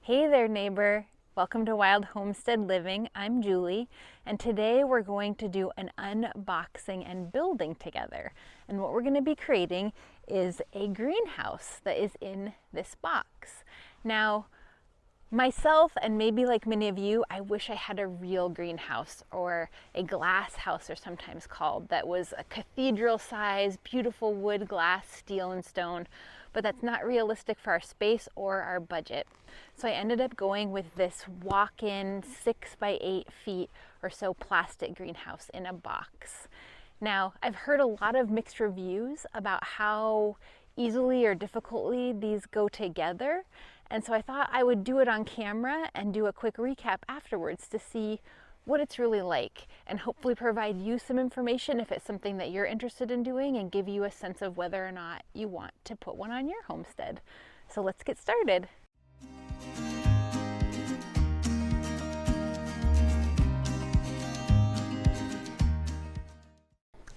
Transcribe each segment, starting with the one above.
Hey there, neighbor. Welcome to Wild Homestead Living. I'm Julie, and today we're going to do an unboxing and building together. And what we're going to be creating is a greenhouse that is in this box. Now, myself, and maybe like many of you, I wish I had a real greenhouse, or a glass house they're sometimes called, that was a cathedral size, beautiful wood, glass, steel, and stone. But that's not realistic for our space or our budget. So I ended up going with this walk-in 6 by 8 feet or so plastic greenhouse in a box. Now, I've heard a lot of mixed reviews about how easily or difficultly these go together. And so I thought I would do it on camera and do a quick recap afterwards to see what it's really like, and hopefully provide you some information if it's something that you're interested in doing, and give you a sense of whether or not you want to put one on your homestead. So let's get started.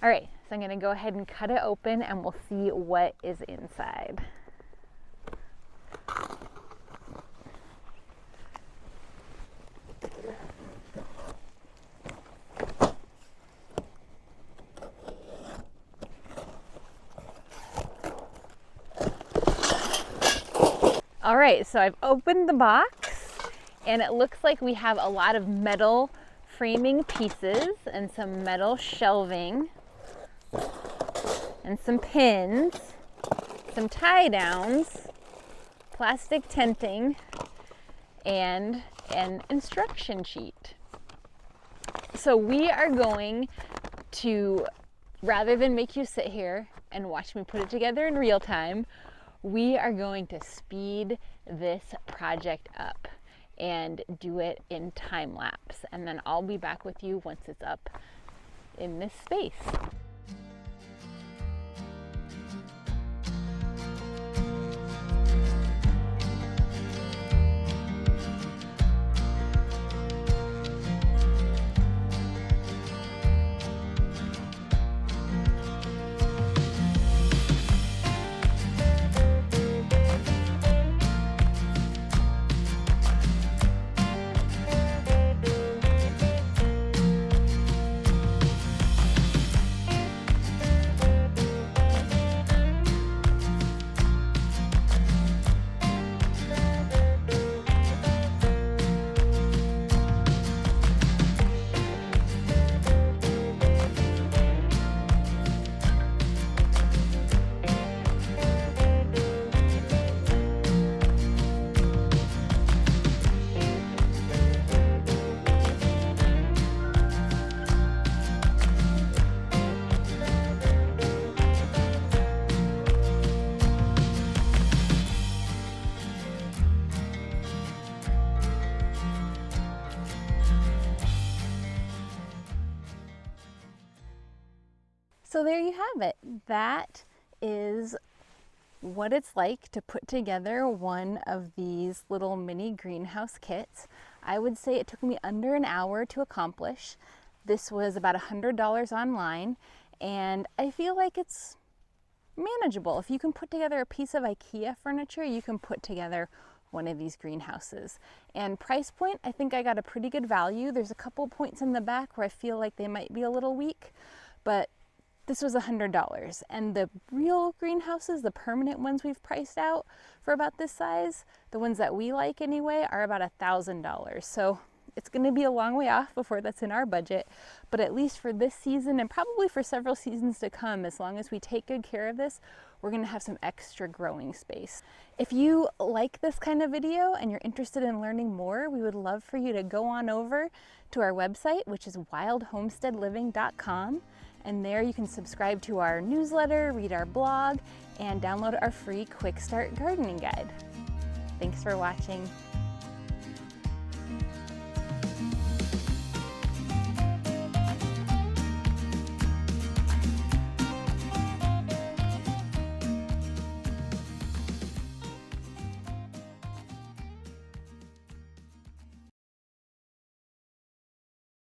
All right, so I'm going to go ahead and cut it open and we'll see what is inside. All right, so I've opened the box and it looks like we have a lot of metal framing pieces and some metal shelving and some pins, some tie downs, plastic tenting, and an instruction sheet. So we are going to, rather than make you sit here and watch me put it together in real time, we are going to speed this project up and do it in time lapse. And then I'll be back with you once it's up in this space. So there you have it. That is what it's like to put together one of these little mini greenhouse kits. I would say it took me under an hour to accomplish. This was about $100 online, and I feel like it's manageable. If you can put together a piece of IKEA furniture, you can put together one of these greenhouses. And price point, I think I got a pretty good value. There's a couple points in the back where I feel like they might be a little weak, but this was $100, and the real greenhouses, the permanent ones we've priced out for about this size, the ones that we like anyway, are about $1,000. So it's going to be a long way off before that's in our budget, but at least for this season, and probably for several seasons to come, as long as we take good care of this, we're going to have some extra growing space. If you like this kind of video and you're interested in learning more, we would love for you to go on over to our website, which is wildhomesteadliving.com. And there you can subscribe to our newsletter, read our blog, and download our free Quick Start Gardening Guide. Thanks for watching.